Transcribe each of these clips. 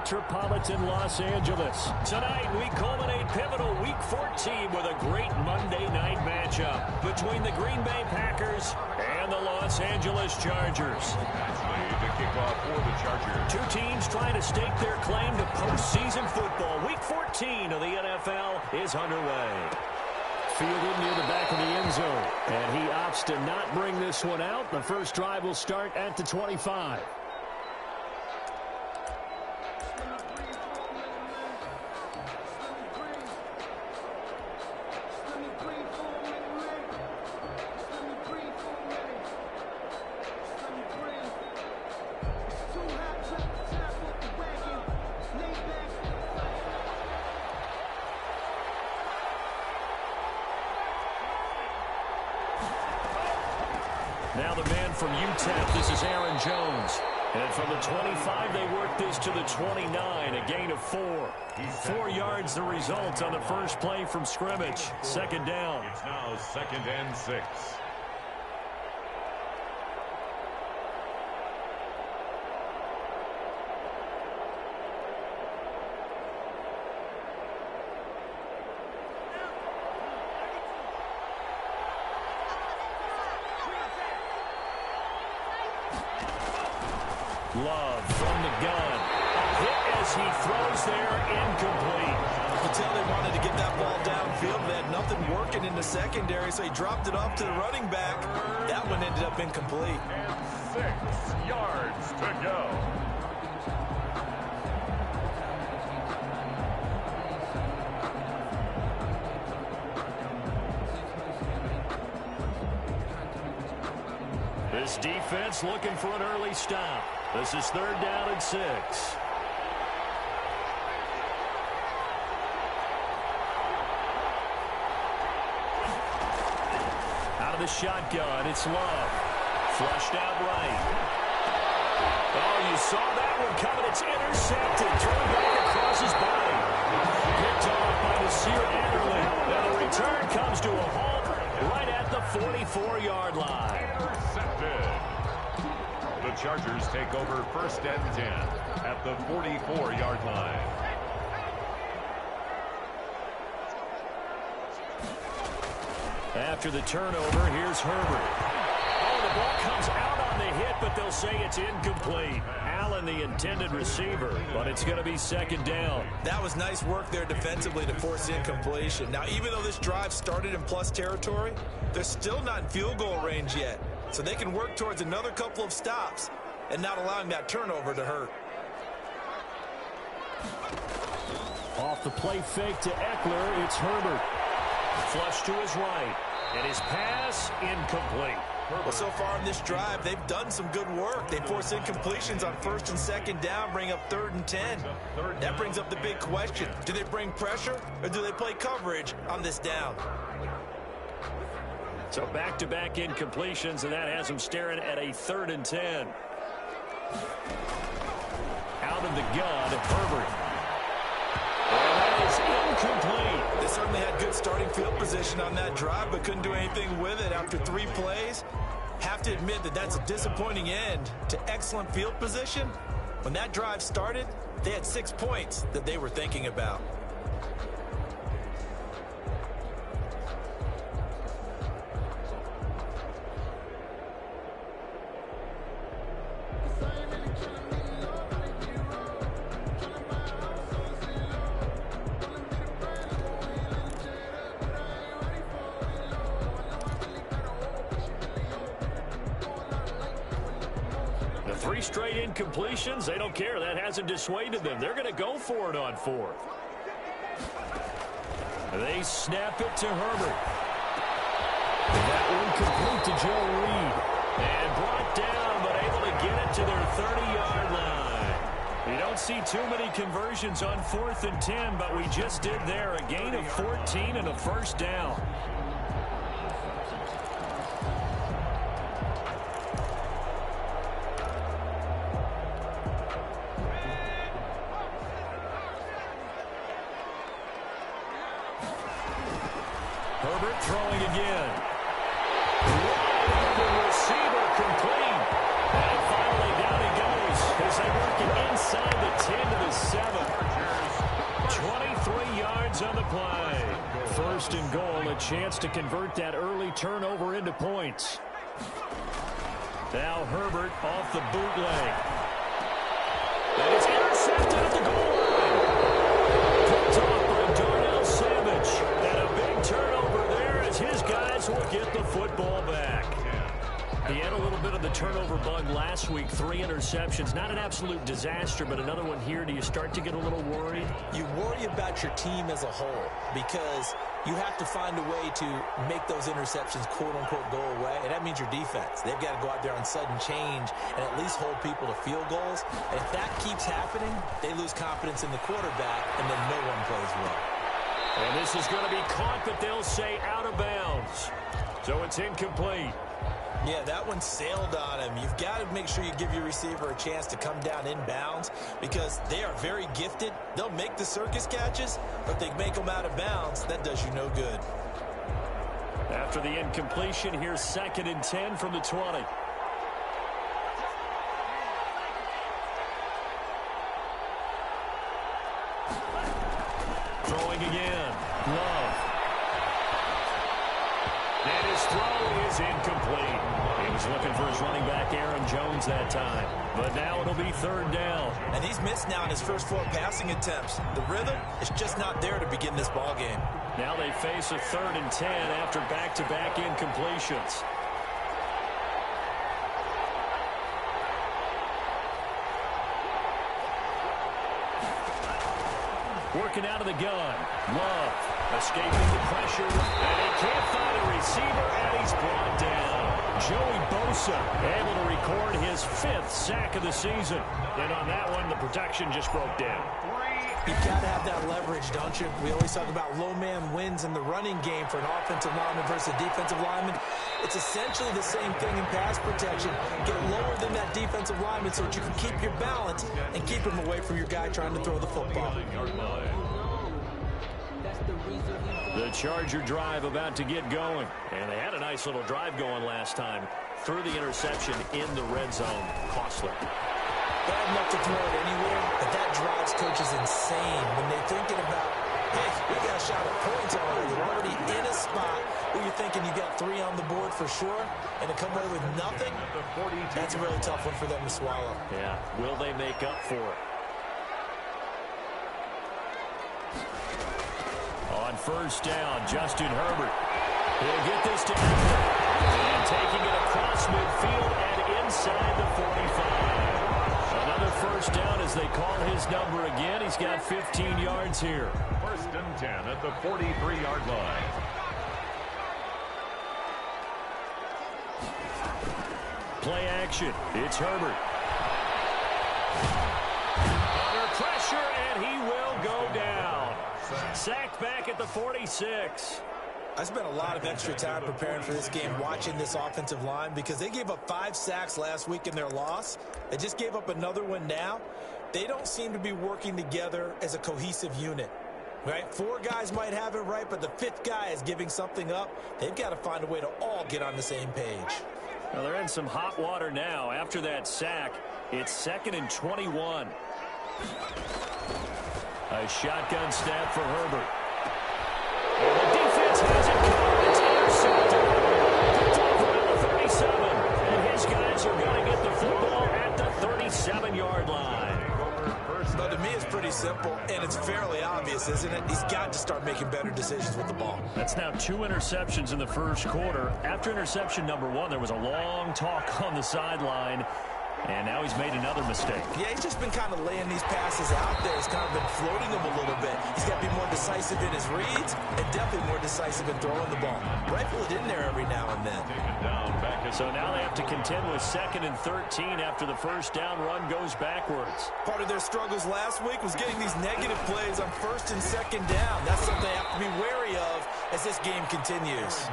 metropolitan Los Angeles. Tonight, we culminate pivotal Week 14 with a great Monday night matchup between the Green Bay Packers and the Los Angeles Chargers. To kick off for the Chargers. Two teams trying to stake their claim to postseason football. Week 14 of the NFL is underway. Fielded near the back of the end zone. And he opts to not bring this one out. The first drive will start at the 25. Now the man from UTEP, this is Aaron Jones. And from the 25, they work this to the 29, a gain of 4. 4 yards the result on the first play from scrimmage. Second down. It's now 2nd and 6. Love from the gun. A hit as he throws there, incomplete. You can tell they wanted to get that ball downfield. They had nothing working in the secondary, so he dropped it off to the running back. That one ended up incomplete. And 6 yards to go. This defense looking for an early stop. This is 3rd down and 6. Out of the shotgun, it's Love. Flushed out right. Oh, you saw that one coming. It's intercepted. Thrown back across his body. Picked off by Nasir Adderley. Now the return comes to a halt right at the 44-yard line. Intercepted. The Chargers take over 1st and 10 at the 44-yard line. After the turnover, here's Herbert. Oh, the ball comes out on the hit, but they'll say it's incomplete. Allen, the intended receiver, but it's going to be 2nd down. That was nice work there defensively to force incompletion. Now, even though this drive started in plus territory, they're still not in field goal range yet. So they can work towards another couple of stops and not allowing that turnover to hurt. Off the play fake to Eckler, it's Herbert. Flush to his right, and his pass incomplete. Well, so far in this drive, they've done some good work. They force incompletions on 1st and 2nd down, bring up 3rd and 10. That brings up the big question. Do they bring pressure, or do they play coverage on this down? So back-to-back incompletions, and that has them staring at a 3rd and 10. Out of the gun, Herbert. And that is incomplete. They certainly had good starting field position on that drive, but couldn't do anything with it after 3 plays. Have to admit that that's a disappointing end to excellent field position. When that drive started, they had 6 points that they were thinking about. The 3 straight incompletions, they don't care. That hasn't dissuaded them. They're going to go for it on 4th. They snap it to Herbert. That one complete to Joe Reed. And brought down, but able to get it to their 30-yard line. You don't see too many conversions on 4th and 10, but we just did there. A gain of 14 and a 1st down. Herbert throwing again. Wide open receiver complete. And finally down he goes as they work it inside the 10 to the 7. chance to convert that early turnover into points. Now Herbert off the bootleg. And it's intercepted at the goal line. Picked off by Darnell Savage. And a big turnover there as his guys will get the football back. He had a little bit of the turnover bug last week, 3 interceptions. Not an absolute disaster, but another one here. Do you start to get a little worried? You worry about your team as a whole because you have to find a way to make those interceptions, quote-unquote, go away, and that means your defense. They've got to go out there on sudden change and at least hold people to field goals. And if that keeps happening, they lose confidence in the quarterback, and then no one plays well. And this is going to be caught, but they'll say out of bounds. So it's incomplete. Yeah, that one sailed on him. You've got to make sure you give your receiver a chance to come down inbounds because they are very gifted. They'll make the circus catches, but they make them out of bounds. That does you no good. After the incompletion, here's 2nd and 10 from the 20. Throwing again. Love. And his throw is incomplete. He was looking for his running back, Aaron Jones, that time. But now it'll be 3rd down. And he's missed now in his first 4 passing attempts. The rhythm is just not there to begin this ball game. Now they face a 3rd and 10 after back-to-back incompletions. Working out of the gun. Love escaping the pressure. And he can't find a receiver, and he's brought down. Joey Bosa able to record his 5th sack of the season. And on that one, the protection just broke down. You've got to have that leverage, don't you? We always talk about low man wins in the running game for an offensive lineman versus a defensive lineman. It's essentially the same thing in pass protection. Get lower than that defensive lineman so that you can keep your balance and keep him away from your guy trying to throw the football. The Charger drive about to get going. And they had a nice little drive going last time. Threw the interception in the red zone. Costly. Bad enough to throw it anywhere, but that drives coaches insane when they're thinking about, hey, we got a shot at points already. We're already in a spot where you're thinking you got 3 on the board for sure, and to come away with nothing, that's a really tough one for them to swallow. Yeah, will they make up for it? On 1st down, Justin Herbert. He'll get this to Eckler. And taking it across midfield and inside the 45. Another 1st down as they call his number again. He's got 15 yards here. 1st and 10 at the 43-yard line. Play action. It's Herbert. Under pressure, and he will go down. Sacked back at the 46. I spent a lot of extra time preparing for this game, watching this offensive line, because they gave up 5 sacks last week in their loss. They just gave up another one now. They don't seem to be working together as a cohesive unit, right? 4 guys might have it right, but the 5th guy is giving something up. They've got to find a way to all get on the same page. Well, they're in some hot water now. After that sack, it's 2nd and 21. A shotgun snap for Herbert. And the defense has it covered. It's intercepted. Picked off around the 37. And his guys are going to get the football at the 37-yard line. But to me, it's pretty simple, and it's fairly obvious, isn't it? He's got to start making better decisions with the ball. That's now 2 interceptions in the first quarter. After interception number 1, there was a long talk on the sideline. And now he's made another mistake. Yeah, he's just been kind of laying these passes out there. He's kind of been floating them a little bit. He's got to be more decisive in his reads and definitely more decisive in throwing the ball. Rifle it in there every now and then. So now they have to contend with 2nd and 13 after the 1st down run goes backwards. Part of their struggles last week was getting these negative plays on 1st and 2nd down. That's something they have to be wary of as this game continues.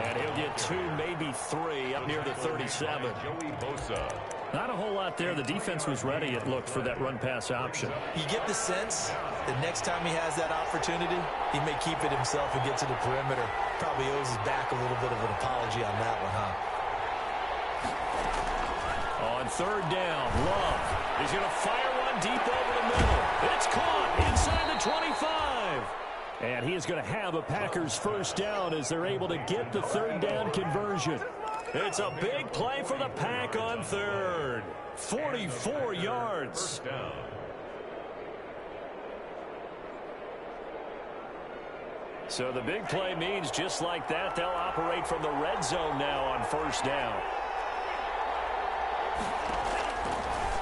And he'll get 2, maybe 3 up near the 37. Joey Bosa. Not a whole lot there. The defense was ready, it looked, for that run-pass option. You get the sense that next time he has that opportunity, he may keep it himself and get to the perimeter. Probably owes his back a little bit of an apology on that one, huh? On 3rd down, Love is going to fire one deep over the middle. It's caught inside the 25. And And he is going to have a Packers first down as they're able to get the third down conversion. It's a big play for the Pack on third. 44 yards. So the big play means just like that, they'll operate from the red zone now on first down.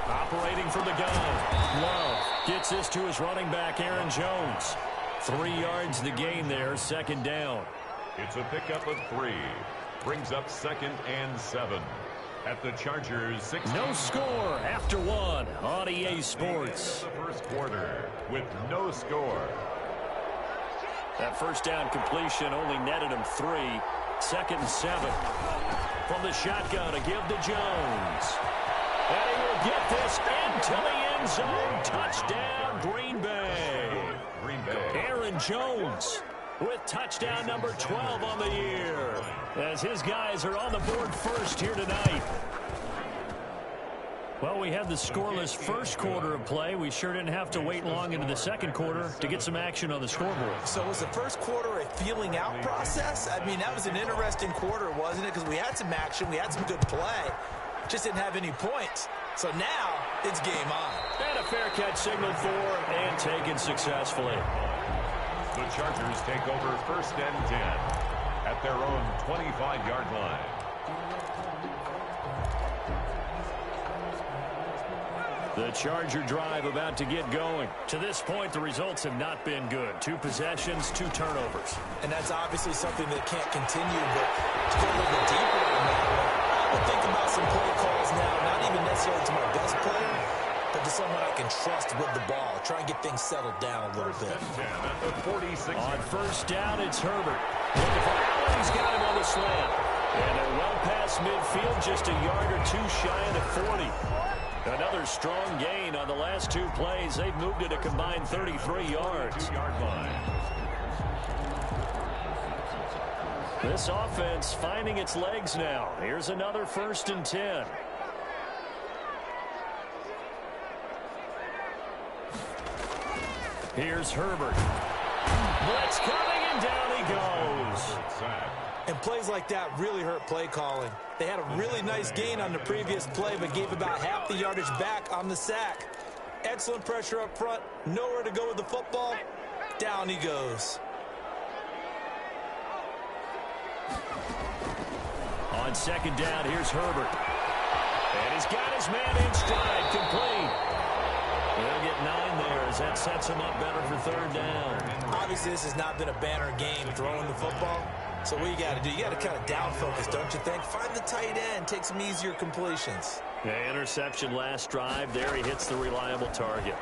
Operating from the gun. Love gets this to his running back, Aaron Jones. 3 yards the gain there, second down. It's a pickup of 3. Brings up 2nd and 7. At the Chargers, 6. No score after 1 on EA Sports. The first quarter with no score. That first down completion only netted him 3. 2nd and 7. From the shotgun to give to Jones. And he will get this into the end zone. Touchdown, Green Bay. Aaron Jones with touchdown number 12 on the year. As his guys are on the board first here tonight. Well, we had the scoreless first quarter of play. We sure didn't have to wait long into the second quarter to get some action on the scoreboard. So was the first quarter a feeling out process? I mean, that was an interesting quarter, wasn't it? Because we had some action, we had some good play. Just didn't have any points. So now it's game on. And a fair catch signaled for and taken successfully. The Chargers take over 1st and 10 at their own 25-yard line. The Charger drive about to get going. To this point, the results have not been good. 2 possessions, 2 turnovers. And that's obviously something that can't continue, but to go a little bit deeper on that one, I would think about some play calls now, not even necessarily to my best player, but to someone I can trust with the ball. Try and get things settled down a little bit. On first down, it's Herbert. Looking for Allen. He's got him on the slant. And they're well past midfield, just a yard or 2 shy of the 40. Another strong gain on the last 2 plays. They've moved it a combined 33 yards. This offense finding its legs now. Here's another 1st and 10. Here's Herbert. Blitz coming, and down he goes. And plays like that really hurt play calling. They had a really nice gain on the previous play, but gave about half the yardage back on the sack. Excellent pressure up front. Nowhere to go with the football. Down he goes. On second down, here's Herbert. And he's got his man in stride, complete. They'll get 9 there as that sets him up better for 3rd down. Obviously, this has not been a banner game throwing the football. So what you got to do, you got to kind of down focus, don't you think? Find the tight end, take some easier completions. The interception last drive. There he hits the reliable target.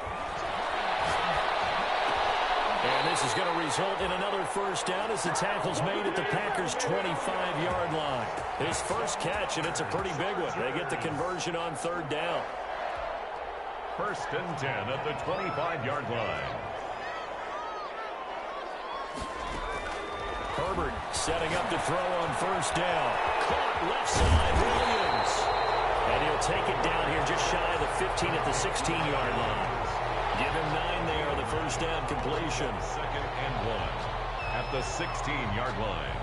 And this is going to result in another first down as the tackle's made at the Packers' 25-yard line. His first catch, and it's a pretty big one. They get the conversion on 3rd down. 1st and 10 at the 25-yard line. Herbert setting up to throw on first down. Caught left side, Williams. And he'll take it down here just shy of the 15 at the 16-yard line. Give him 9 there on the first down completion. 2nd and 1 at the 16-yard line.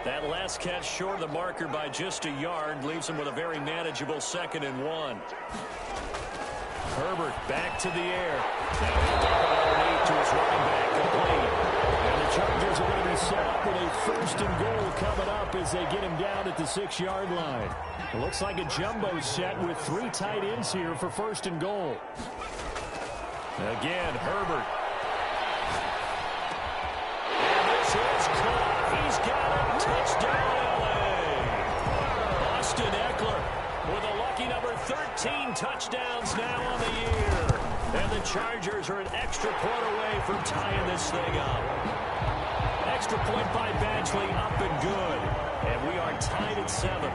That last catch short of the marker by just a yard leaves him with a very manageable 2nd and 1. Herbert back to the air. Now he'll dump it underneath to his running back, complete. And the Chargers are going to be set up with a 1st and goal coming up as they get him down at the 6-yard line. It looks like a jumbo set with 3 tight ends here for 1st and goal. Again, Herbert. And this is caught. He's got it. Touchdown, L.A. Austin Eckler with a lucky number 13 touchdowns now on the year. And the Chargers are an extra point away from tying this thing up. Extra point by Badgley, up and good. And we are tied at 7. The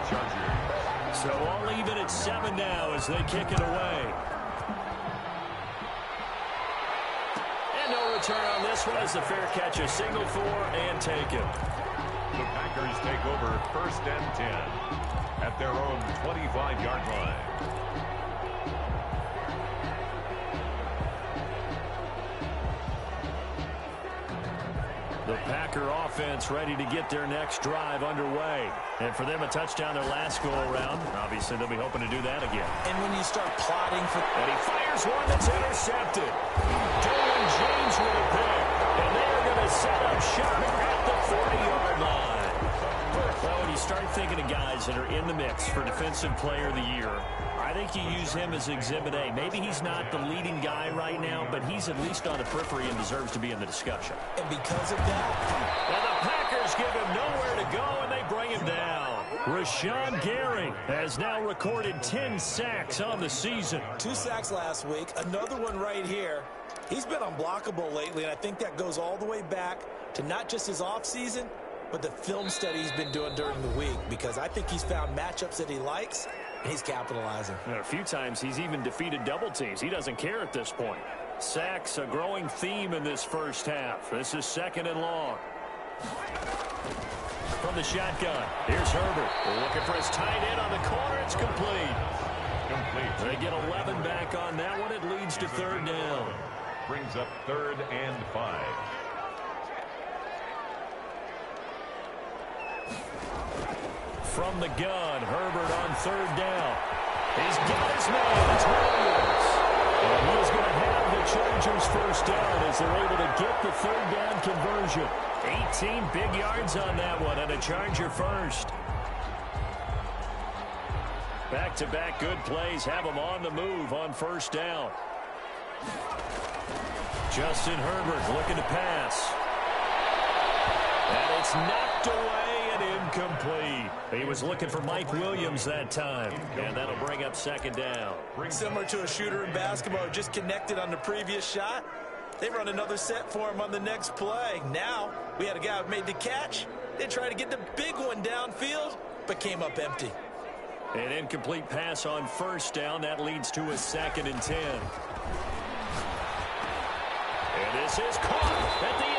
Chargers. So all even at 7 now as they kick it away. And no return on this one as the fair catch is signaled for and taken. The Packers take over 1st and 10 at their own 25-yard line. Packer offense ready to get their next drive underway. And for them, a touchdown their last go-around. Obviously, they'll be hoping to do that again. And when you start plotting for... And he fires one that's intercepted. Dylan James with a pick. And they are going to set up shop at the 40-yard line. Well, when you start thinking of guys that are in the mix for Defensive Player of the Year, I think you use him as Exhibit A. Maybe he's not the leading guy right now, but he's at least on the periphery and deserves to be in the discussion. And because of that... And the Packers give him nowhere to go, and they bring him down. Rashawn Gary has now recorded 10 sacks on the season. 2 sacks last week, another one right here. He's been unblockable lately, and I think that goes all the way back to not just his offseason, but the film study he's been doing during the week, because I think he's found matchups that he likes, and he's capitalizing. And a few times he's even defeated double teams. He doesn't care at this point. Sacks, a growing theme in this first half. This is 2nd and long. From the shotgun, here's Herbert. Looking for his tight end on the corner. It's complete. They get 11 back on that one. It leads to 3rd down. Brings up 3rd and 5. From the gun, Herbert on 3rd down. He's got his man. It's Williams. And he's going to have the Chargers first down as they're able to get the 3rd down conversion. 18 big yards on that one and a Charger first. Back-to-back good plays have them on the move on 1st down. Justin Herbert looking to pass. And it's knocked away and incomplete. He was looking for Mike Williams that time. And that'll bring up 2nd down. Similar to a shooter in basketball who just connected on the previous shot. They run another set for him on the next play. Now, we had a guy who made the catch. They tried to get the big one downfield, but came up empty. An incomplete pass on 1st down. That leads to a 2nd and 10. And this is caught at the 8.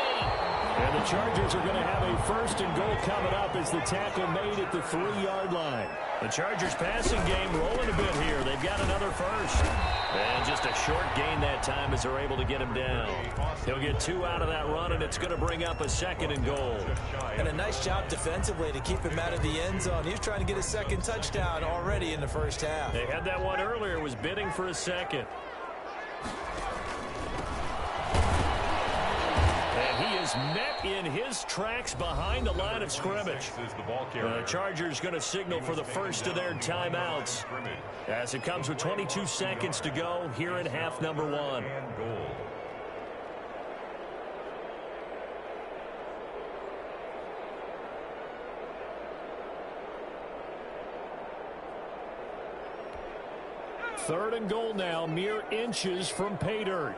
And the Chargers are going to have a 1st and goal coming up as the tackle made at the 3-yard line. The Chargers passing game rolling a bit here. They've got another 1st. And just a short gain that time as they're able to get him down. He'll get 2 out of that run, and it's going to bring up a 2nd and goal. And a nice job defensively to keep him out of the end zone. He was trying to get his 2nd touchdown already in the first half. They had that one earlier, was bidding for a 2nd. And he is met in his tracks behind the line of scrimmage. The Chargers going to signal for the first of their timeouts as it comes with 22 seconds to go here in half number 1. Third and goal now, mere inches from pay dirt.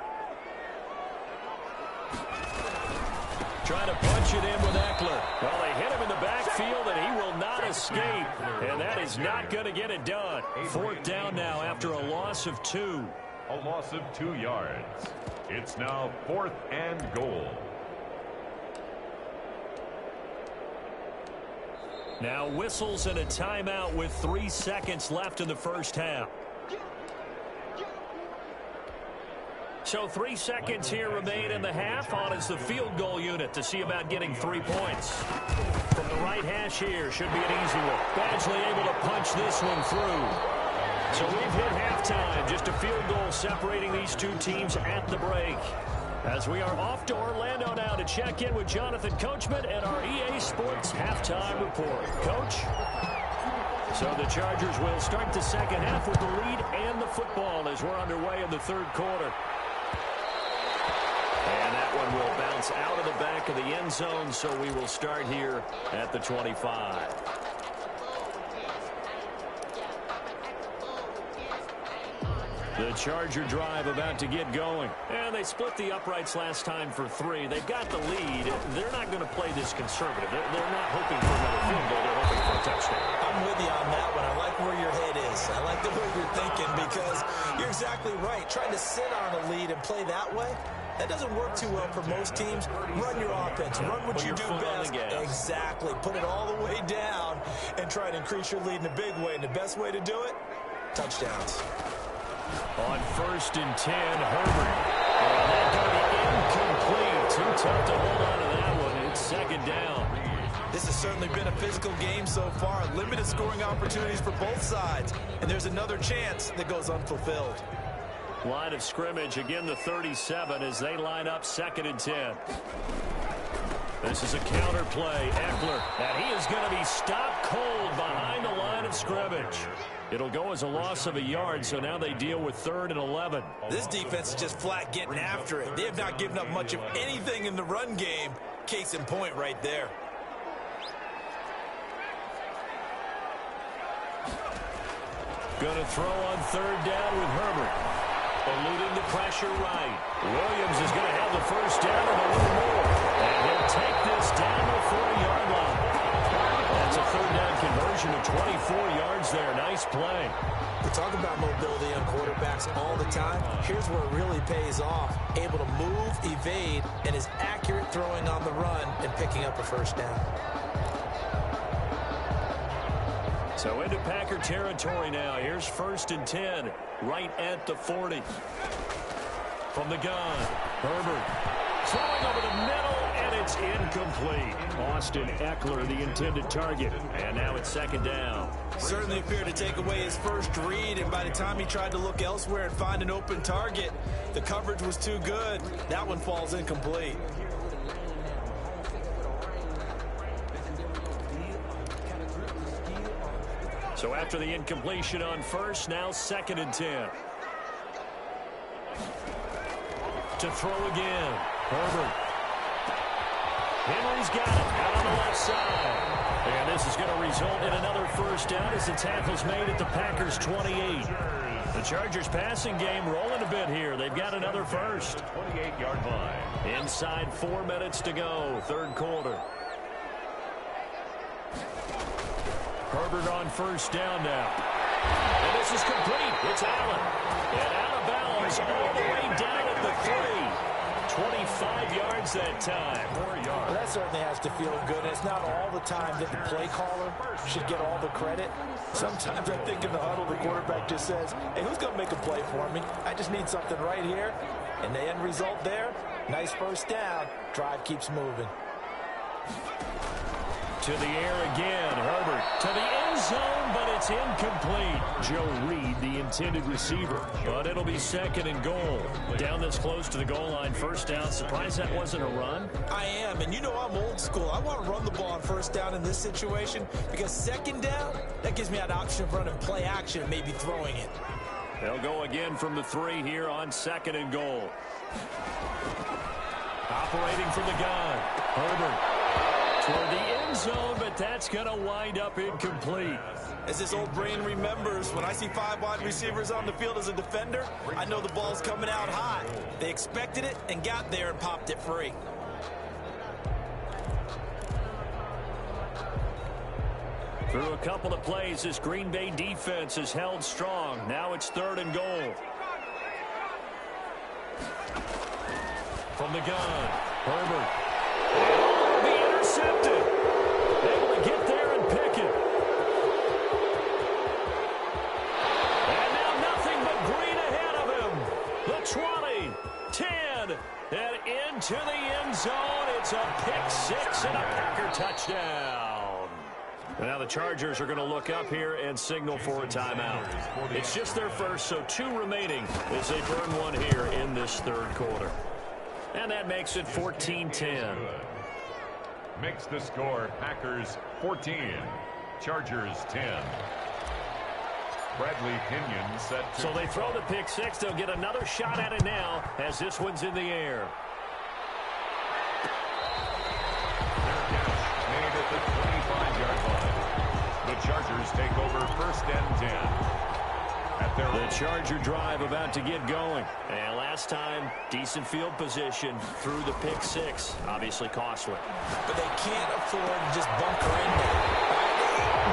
Trying to punch it in with Eckler. Well, they hit him in the backfield, and he will not escape. And that is not going to get it done. 4th down now after a loss of 2. A loss of 2 yards. It's now 4th and goal. Now whistles and a timeout with 3 seconds left in the first half. So 3 seconds here remain in the half. On is the field goal unit to see about getting 3 points. From the right hash here, should be an easy one. Badgley able to punch this one through. So we've hit halftime. Just a field goal separating these 2 teams at the break. As we are off to Orlando now to check in with Jonathan Coachman and our EA Sports halftime report. Coach? So the Chargers will start the second half with the lead and the football as we're underway in the 3rd quarter. And that one will bounce out of the back of the end zone, so we will start here at the 25. The Charger drive about to get going. And they split the uprights last time for 3. They've got the lead. They're not going to play this conservative. They're not hoping for another field goal. They're hoping for a touchdown. I'm with you on that one. I like where your head is. I like the way you're thinking because you're exactly right. Trying to sit on a lead and play that way, that doesn't work too well for most teams. Run your offense. Run what you do best. Exactly. Put it all the way down and try to increase your lead in a big way. And the best way to do it, touchdowns. On 1st and 10, Herbert. And that going to be incomplete. Too tough to hold on to that one. it's second down. This has certainly been a physical game so far. Limited scoring opportunities for both sides. And there's another chance that goes unfulfilled. Line of scrimmage, again the 37 as they line up 2nd and 10. This is a counter play. Eckler, and he is going to be stopped cold behind the line of scrimmage. It'll go as a loss of a yard, so now they deal with 3rd and 11. This defense is just flat getting after it. They have not given up much of anything in the run game. Case in point right there. Going to throw on 3rd down with Herbert. Eluding the pressure right. Williams is going to have the first down and a little more. And he'll take this down the 4-yard line. That's a 3rd down conversion of 24 yards there. Nice play. We talk about mobility on quarterbacks all the time. Here's where it really pays off. Able to move, evade, and is accurate throwing on the run and picking up a first down. So into Packer territory now. Here's 1st and 10, right at the 40. From the gun, Herbert throwing over the middle, and it's incomplete. Austin Eckler, the intended target. And now it's 2nd down. Certainly appeared to take away his first read, and by the time he tried to look elsewhere and find an open target, the coverage was too good. That one falls incomplete. So after the incompletion on 1st, now 2nd and 10. To throw again. Herbert. Henry's got it out on the left side. And this is going to result in another first down as the tackle's made at the Packers' 28. The Chargers passing game rolling a bit here. They've got another first. 28-yard line. Inside 4 minutes to go, 3rd quarter. Herbert on first down now. And this is complete. It's Allen. And out of bounds all the way down at the 3. 25 yards that time. 4 yards. Well, that certainly has to feel good. It's not all the time that the play caller should get all the credit. Sometimes I think in the huddle, the quarterback just says, hey, who's going to make a play for me? I just need something right here. And the end result there, nice first down. Drive keeps moving. To the air again, Herbert to the end zone, but it's incomplete. Joe Reed, the intended receiver, but it'll be 2nd and goal. Down this close to the goal line, first down. Surprised that wasn't a run? I am, and you know I'm old school. I want to run the ball on first down in this situation because 2nd down, that gives me an option of running play action and maybe throwing it. They'll go again from the 3 here on 2nd and goal. Operating from the gun, Herbert. Toward the end zone, but that's going to wind up incomplete. As this old brain remembers, when I see 5 wide receivers on the field as a defender, I know the ball's coming out hot. They expected it and got there and popped it free. Through a couple of plays, this Green Bay defense is held strong. Now it's 3rd and goal. From the gun, Herbert. Intercepted. Able to get there and pick it. And now nothing but green ahead of him. The 20, 10, and into the end zone. It's a pick 6 and a Packer touchdown. Now the Chargers are going to look up here and signal for a timeout. It's just their first, so 2 remaining as they burn one here in this 3rd quarter. And that makes it 14-10. Makes the score Packers 14, Chargers 10. Bradley Pinion set to... So they throw the pick 6. They'll get another shot at it now as this one's in the air. Their catch made at the 25-yard line. The Chargers take over 1st and 10. The Charger drive about to get going. And last time, decent field position through the pick 6. Obviously costly. But they can't afford to just bunker in there.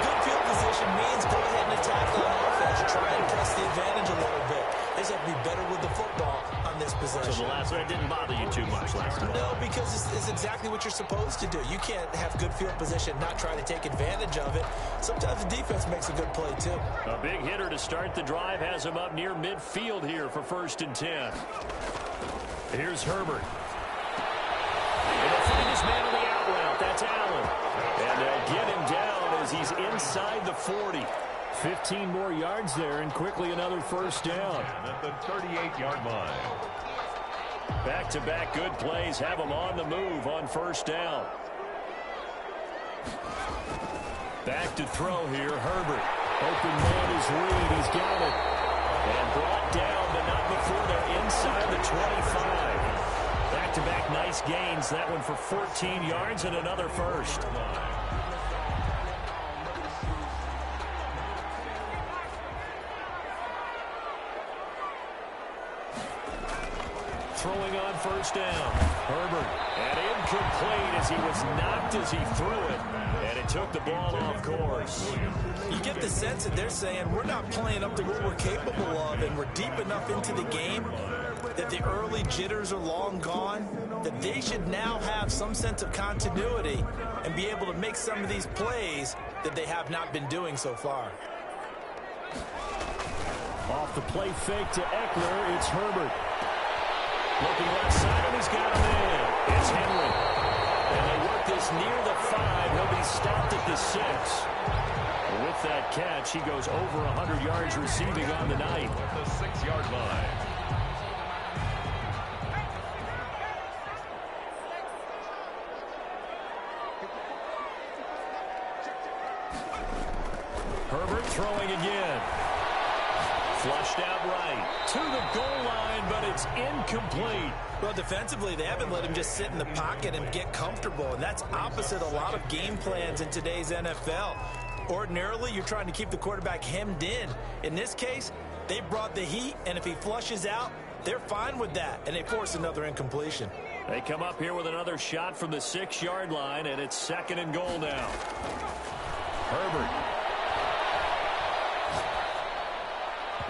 Good field position means go ahead and attack on offense. Try and press the advantage a little bit. They just have to be better with the football on this possession. So the last one didn't bother you too much last time? No, because it's exactly what you're supposed to do. You can't have good field position, not try to take advantage of it. Sometimes the defense makes a good play, too. A big hitter to start the drive has him up near midfield here for 1st and 10. Here's Herbert. And he'll find his man on the out It's Allen. And they'll get him down as he's inside the 40. 15 more yards there, and quickly another first down. At the 38-yard line. Back-to-back good plays have him on the move on first down. Back to throw here, Herbert. Open man is Reed. He's got it. And brought down, but not before they're inside the 25. Back-to-back nice gains. That one for 14 yards and another first. Throwing on first down. Herbert. And incomplete as he was knocked as he threw it. And it took the ball off course. You get the sense that they're saying we're not playing up to what we're capable of, and we're deep enough into the game that the early jitters are long gone, that they should now have some sense of continuity and be able to make some of these plays that they have not been doing so far. Off the play fake to Eckler, it's Herbert. Looking left side, and he's got him in. It's Henry. And they work this near the 5. He'll be stopped at the 6. With that catch, he goes over 100 yards receiving on the night. At the 6-yard line. Herbert throwing again. Flushed out right to the goal line, but it's incomplete. Well, defensively, they haven't let him just sit in the pocket and get comfortable, and that's opposite a lot of game plans in today's NFL. Ordinarily, you're trying to keep the quarterback hemmed in. In this case, they brought the heat, and if he flushes out, they're fine with that, and they force another incompletion. They come up here with another shot from the 6-yard line, and it's 2nd and goal now. Herbert.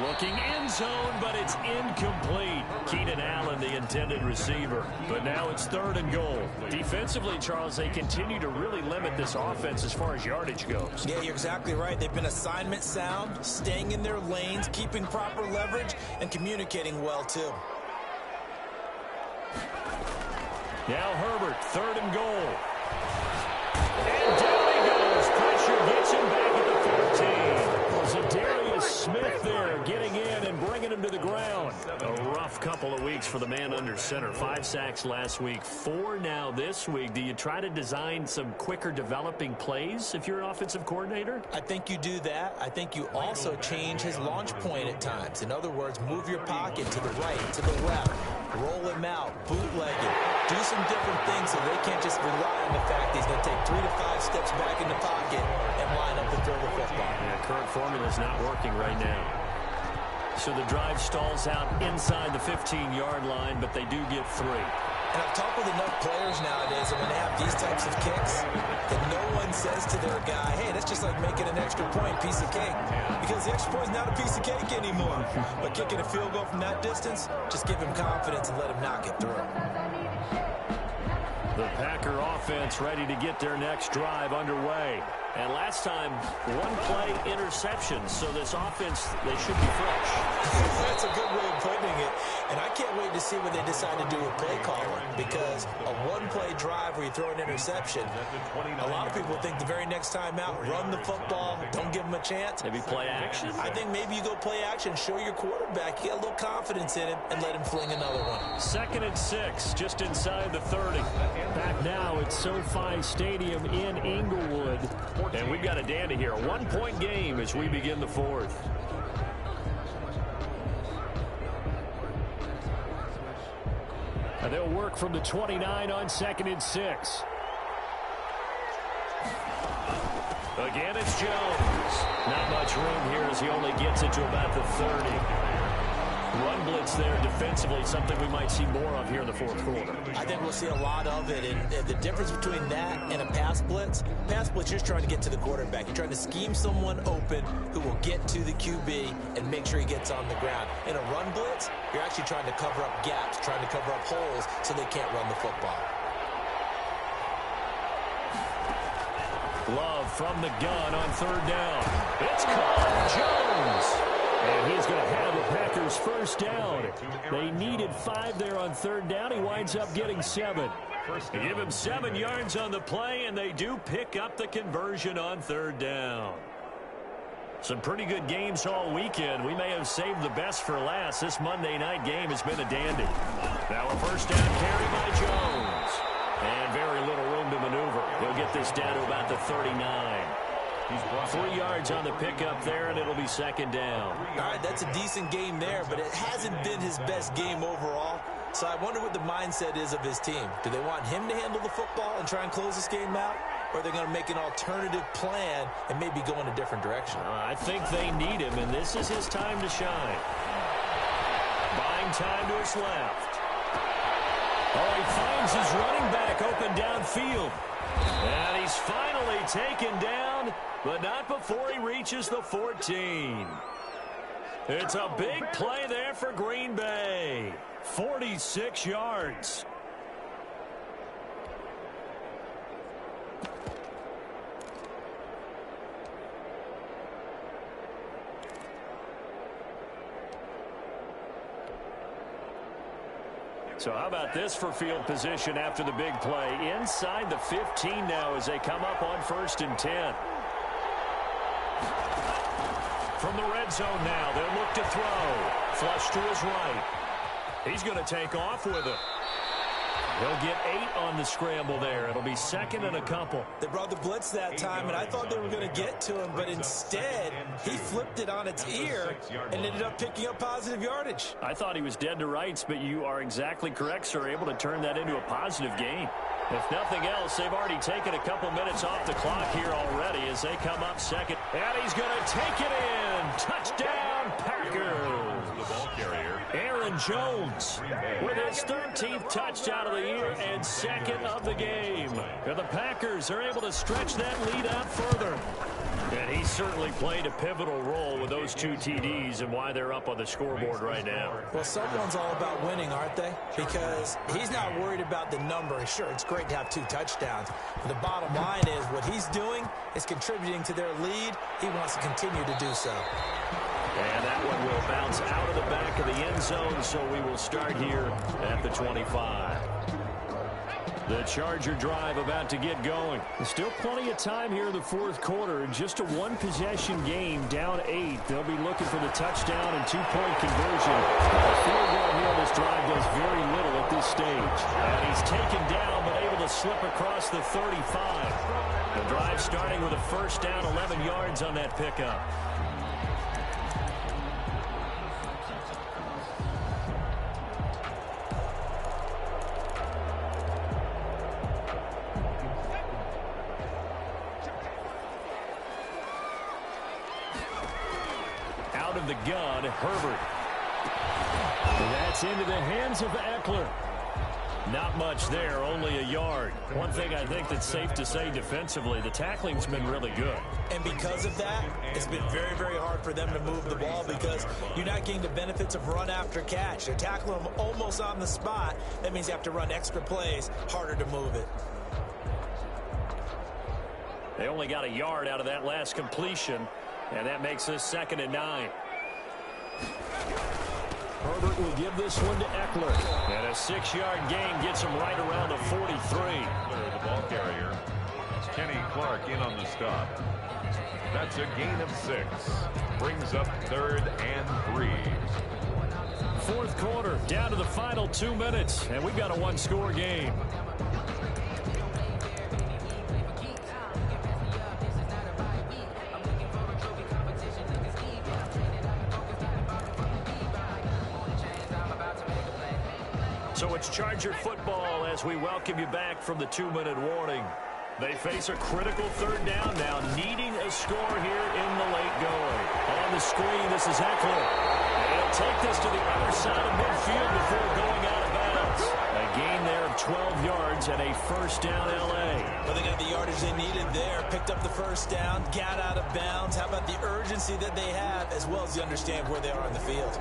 Looking end zone, but it's incomplete. Keenan Allen, the intended receiver. But now it's 3rd and goal. Defensively, Charles, they continue to really limit this offense as far as yardage goes. Yeah, you're exactly right. They've been assignment sound, staying in their lanes, keeping proper leverage, and communicating well, too. Now Herbert, 3rd and goal. And down he goes. Pressure gets him back at the 14. Zadarius Smith there getting in and bringing him to the ground. A rough couple of weeks for the man under center. 5 sacks last week, 4 now this week. Do you try to design some quicker developing plays if you're an offensive coordinator? I think you do that. I think you also change his launch point at times. In other words, move your pocket to the right, to the left, roll him out, bootleg it, do some different things so they can't just rely on the fact that he's going to take 3 to 5 steps back in the pocket and line up to throw the football. Yeah, current formula is not working right now. So the drive stalls out inside the 15-yard line, but they do get 3. And I've talked with enough players nowadays, and when they have these types of kicks, that no one says to their guy, hey, that's just like making an extra point, piece of cake. Because the extra point is not a piece of cake anymore. But kicking a field goal from that distance, just give him confidence and let him knock it through. The Packer offense ready to get their next drive underway. And last time, 1-play interception. So this offense, they should be fresh. That's a good way of putting it. And I can't wait to see when they decide to do a play caller. Because a 1-play drive where you throw an interception, a lot of people think the very next time out, run the football, don't give them a chance. Maybe play action? I think maybe you go play action, show your quarterback, you got a little confidence in him, and let him fling another one. 2nd and 6, just inside the 30. Back now at SoFi Stadium in Inglewood. And we've got a dandy here. A 1-point game as we begin the 4th. And they'll work from the 29 on 2nd and 6. Again, it's Jones. Not much room here as he only gets it to about the 30. Run blitz there defensively, something we might see more of here in the 4th quarter. I think we'll see a lot of it, and the difference between that and a pass blitz, you're just trying to get to the quarterback. You're trying to scheme someone open who will get to the QB and make sure he gets on the ground. In a run blitz, you're actually trying to cover up gaps, trying to cover up holes so they can't run the football. Love from the gun on 3rd down. It's caught. Jones. And he's going to have the Packers first down. They needed 5 there on 3rd down. He winds up getting 7. first They down. give him 7 yards on the play, and they do pick up the conversion on 3rd down. Some pretty good games all weekend. We may have saved the best for last. This Monday night game has been a dandy. Now a first down carry by Jones. And very little room to maneuver. He'll get this down to about the 39. He's brought 3 yards on the pickup there, and it'll be 2nd down. All right, that's a decent game there, but it hasn't been his best game overall. So I wonder what the mindset is of his team. Do they want him to handle the football and try and close this game out? Or are they going to make an alternative plan and maybe go in a different direction? I think they need him, and this is his time to shine. Buying time to his left. Oh, he finds his running back open downfield. And he's finally taken down, but not before he reaches the 14. It's a big play there for Green Bay. 46 yards. So how about this for field position after the big play? Inside the 15 now as they come up on 1st and 10. From the red zone now, they'll look to throw. Flush to his right. He's going to take off with it. He'll get 8 on the scramble there. It'll be 2nd and a couple. They brought the blitz that time, and I thought they were going to get to him, but instead, he flipped it on its ear and ended up picking up positive yardage. I thought he was dead to rights, but you are exactly correct, sir. Able to turn that into a positive gain. If nothing else, they've already taken a couple minutes off the clock here already as they come up 2nd. And he's going to take it in. Touchdown, Packers. The ball carrier. Aaron Jones with his 13th touchdown of the year and 2nd of the game. And the Packers are able to stretch that lead out further. And he certainly played a pivotal role with those 2 TDs and why they're up on the scoreboard right now. Well, someone's all about winning, aren't they? Because he's not worried about the number. Sure, it's great to have 2 touchdowns. But the bottom line is what he's doing is contributing to their lead. He wants to continue to do so. And that one will bounce out of the back of the end zone, so we will start here at the 25. The Charger drive about to get going. Still plenty of time here in the 4th quarter. Just a 1-possession game, down 8. They'll be looking for the touchdown and 2-point conversion. The field goal here on this drive does very little at this stage. And he's taken down, but able to slip across the 35. The drive starting with a first down, 11 yards on that pickup. Out of the gun, Herbert. That's into the hands of Eckler. Not much there, only a yard. One thing I think that's safe to say defensively, the tackling's been really good. And because of that, it's been very, very hard for them to move the ball because you're not getting the benefits of run after catch. They're tackling them almost on the spot. That means you have to run extra plays, harder to move it. They only got a yard out of that last completion, and that makes this 2nd and 9. Herbert will give this one to Eckler. And a 6-yard gain gets him right around the 43. The ball carrier. Kenny Clark in on the stop. That's a gain of 6. Brings up 3rd and 3. 4th quarter, down to the final 2 minutes, and we've got a 1-score game. So it's Charger football as we welcome you back from the 2-minute warning. They face a critical 3rd down now, needing a score here in the late going. On the screen, this is Eckler. He'll take this to the other side of midfield before going out of bounds. A gain there of 12 yards and a first down L.A. Well, they got the yardage they needed there, picked up the first down, got out of bounds. How about the urgency that they have, as well as you understand where they are on the field?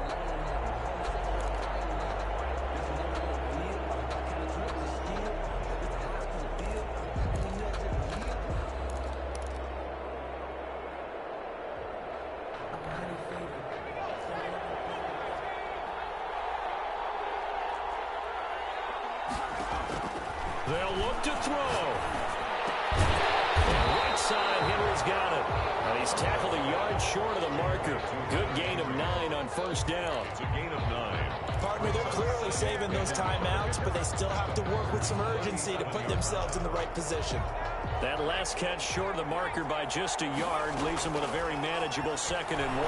They'll look to throw. Right side, Henry's got it. And he's tackled a yard short of the marker. Good gain of 9 on first down. It's a gain of 9. Pardon me, they're clearly saving those timeouts, but they still have to work with some urgency to put themselves in the right position. That last catch short of the marker by just a yard leaves them with a very manageable 2nd and 1.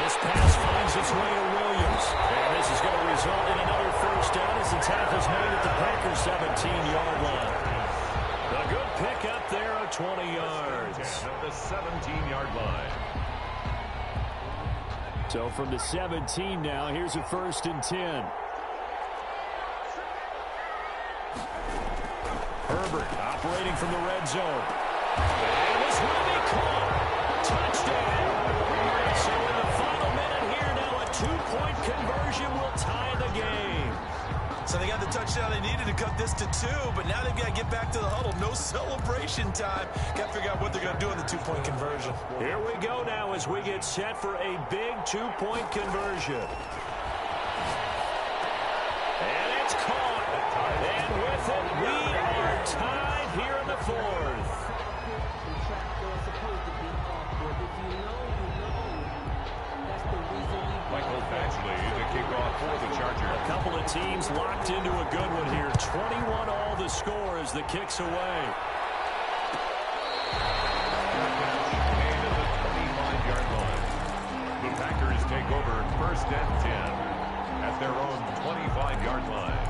This pass finds its way to Williams. And this is going to result in another first down as the tackle's made at the Packers' 17-yard line. A good pickup there of 20 yards. At the 17-yard line. So from the 17 now, here's a 1st and 10. Herbert operating from the red zone. And this will be caught. Touchdown. So in the final minute here now, a 2-point conversion will tie the game. So they got the touchdown they needed to cut this to 2, but now they've got to get back to the huddle. No celebration time. Got to figure out what they're going to do in the 2-point conversion. Here we go now as we get set for a big 2-point conversion. And it's caught. And with it, we are tied here in the 4th. Michael Badgley to kick off for the Chargers. A couple of teams locked into a good one here. 21 all the score as the kick's away. And at the 25-yard line. The Packers take over 1st and 10 at their own 25-yard line.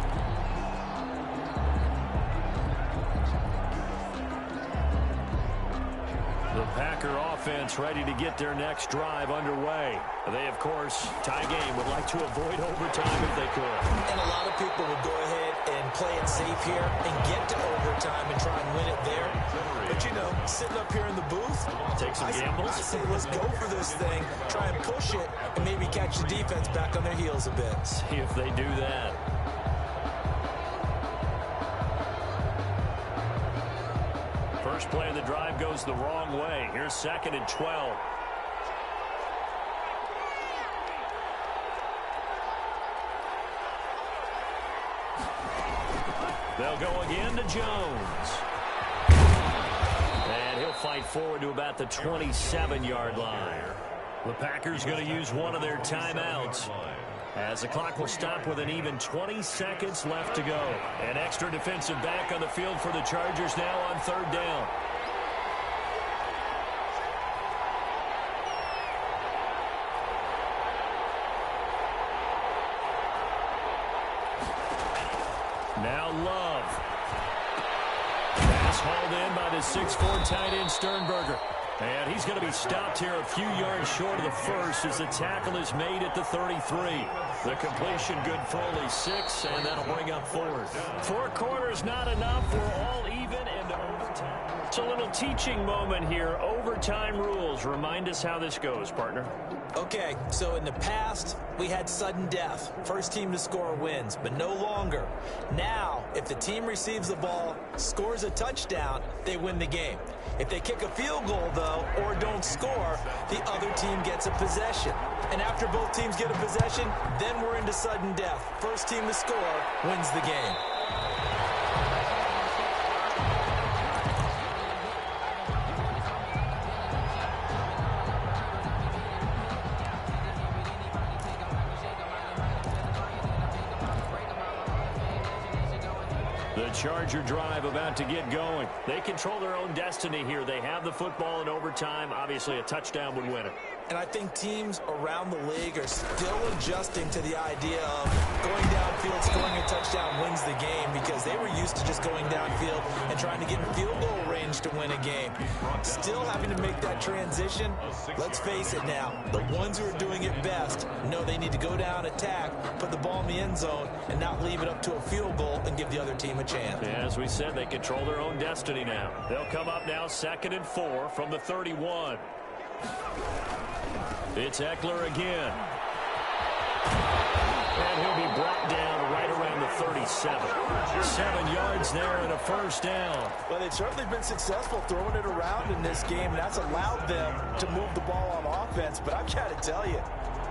The Packer offense ready to get their next drive underway. They, of course, tie game, would like to avoid overtime if they could. And a lot of people would go ahead and play it safe here and get to overtime and try and win it there. But, you know, sitting up here in the booth, take some gambles. I say let's go for this thing, try and push it, and maybe catch the defense back on their heels a bit. See if they do that. First play of the drive goes the wrong way. Here's 2nd and 12. They'll go again to Jones. And he'll fight forward to about the 27-yard line. The Packers going to use one of their timeouts, as the clock will stop with an even 20 seconds left to go. An extra defensive back on the field for the Chargers now on 3rd down. Now Love. Pass hauled in by the 6'4" tight end Sternberger. And he's going to be stopped here a few yards short of the first as the tackle is made at the 33. The completion good for only 6, and that'll bring up 4th. 4 quarters not enough. We're all even into overtime. It's a little teaching moment here. Overtime rules. Remind us how this goes, partner. Okay, so in the past, we had sudden death. First team to score wins, but no longer. Now, if the team receives the ball, scores a touchdown, they win the game. If they kick a field goal, though, or don't score, the other team gets a possession. And after both teams get a possession, then we're into sudden death. First team to score wins the game. The Charger drive about to get going. They control their own destiny here. They have the football in overtime. Obviously, a touchdown would win it. And I think teams around the league are still adjusting to the idea of going downfield, scoring a touchdown wins the game, because they were used to just going downfield and trying to get in field goal range to win a game. Still having to make that transition. Let's face it now, the ones who are doing it best know they need to go down, attack, put the ball in the end zone, and not leave it up to a field goal and give the other team a chance. Yeah, as we said, they control their own destiny now. They'll come up now 2nd and 4 from the 31. It's Eckler again. And he'll be brought down right around the 37. 7 yards there and a first down. Well, they've certainly been successful throwing it around in this game, and that's allowed them to move the ball on offense. But I've got to tell you,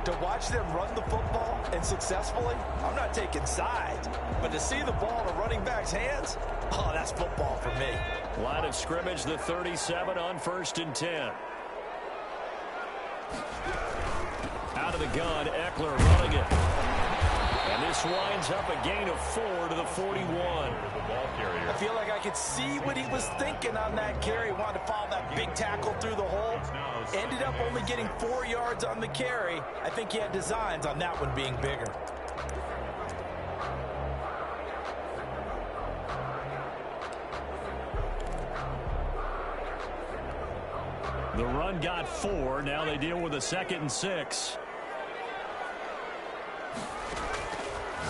To watch them run the football and successfully, I'm not taking sides. But to see the ball in a running back's hands, oh, that's football for me. Line of scrimmage, the 37 on 1st and 10. Out of the gun, Eckler running it. And this winds up a gain of 4 to the 41. I feel like I could see what he was thinking on that carry. Wanted to follow that big tackle through the hole. Ended up only getting 4 yards on the carry. I think he had designs on that one being bigger. The run got 4. Now they deal with a 2nd and 6.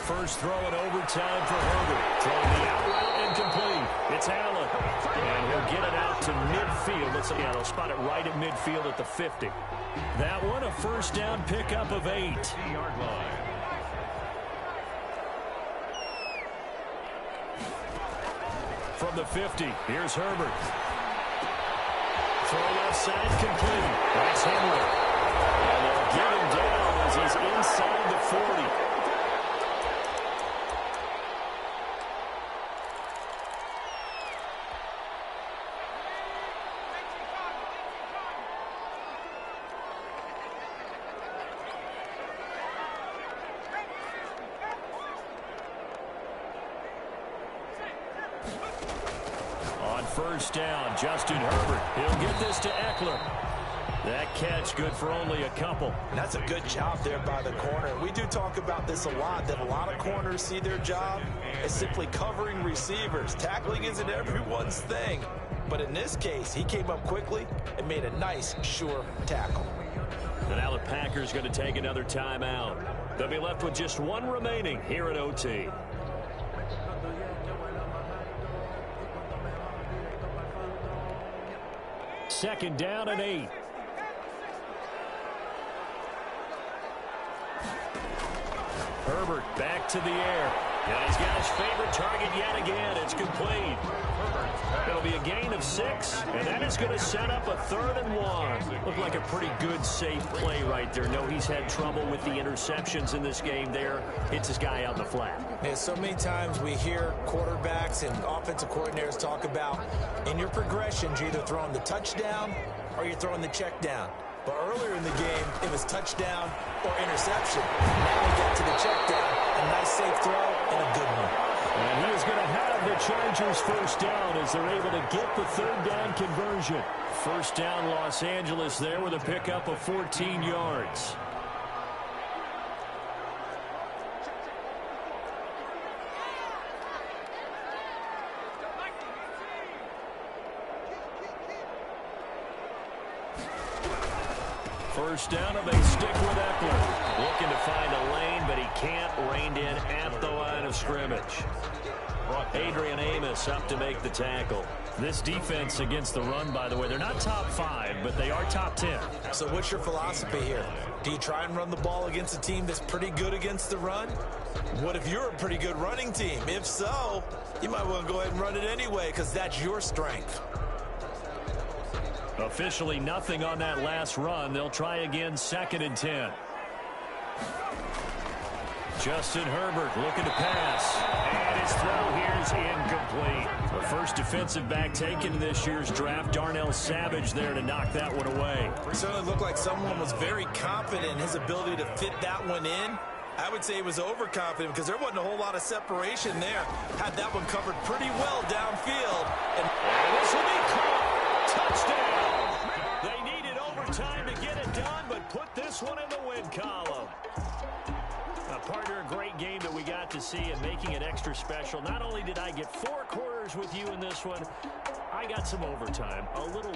First throw in overtime for Herbert. Throwing the out route incomplete. It's Allen. And he'll get it out to midfield. Let's see, they'll spot it right at midfield at the 50. That one a first down pickup of 8. Yard line. From the 50, here's Herbert. Throw left side complete. That's Henry. And they'll get him down as he's inside the 40. First down, Justin Herbert. He'll get this to Eckler. That catch good for only a couple. That's a good job there by the corner. We do talk about this a lot, that a lot of corners see their job as simply covering receivers. Tackling isn't everyone's thing. But in this case, he came up quickly and made a nice, sure tackle. And now the Packers going to take another timeout. They'll be left with just one remaining here at OT. Second down and 8. Herbert back to the air. And he's got his favorite target yet again. It's complete. It'll be a gain of 6, and that is going to set up a 3rd and 1. Looked like a pretty good, safe play right there. No, he's had trouble with the interceptions in this game there. Hits his guy out in the flat. Yeah, so many times we hear quarterbacks and offensive coordinators talk about in your progressions, you're either throwing the touchdown or you're throwing the check down. But earlier in the game, it was touchdown or interception. Now we get to the check down. A nice safe throw and a good one. And he is going to have the Chargers first down as they're able to get the 3rd down conversion. First down Los Angeles there with a pickup of 14 yards. First down, and they stick with Eckler. Looking to find a lane, but he can't. Reined in at the line of scrimmage. Adrian Amos up to make the tackle. This defense against the run, by the way, they're not top 5, but they are top 10. So what's your philosophy here? Do you try and run the ball against a team that's pretty good against the run? What if you're a pretty good running team? If so, you might want to go ahead and run it anyway because that's your strength. Officially nothing on that last run. They'll try again, 2nd and 10. Justin Herbert looking to pass. And his throw here's incomplete. The first defensive back taken in this year's draft, Darnell Savage there to knock that one away. It certainly looked like someone was very confident in his ability to fit that one in. I would say he was overconfident because there wasn't a whole lot of separation there. Had that one covered pretty well downfield. And this will be caught. Touchdown. They needed overtime to get it done, but put this one in the win column. Partner, a great game that we got to see and making it extra special. Not only did I get 4 quarters with you in this one, I got some overtime. A little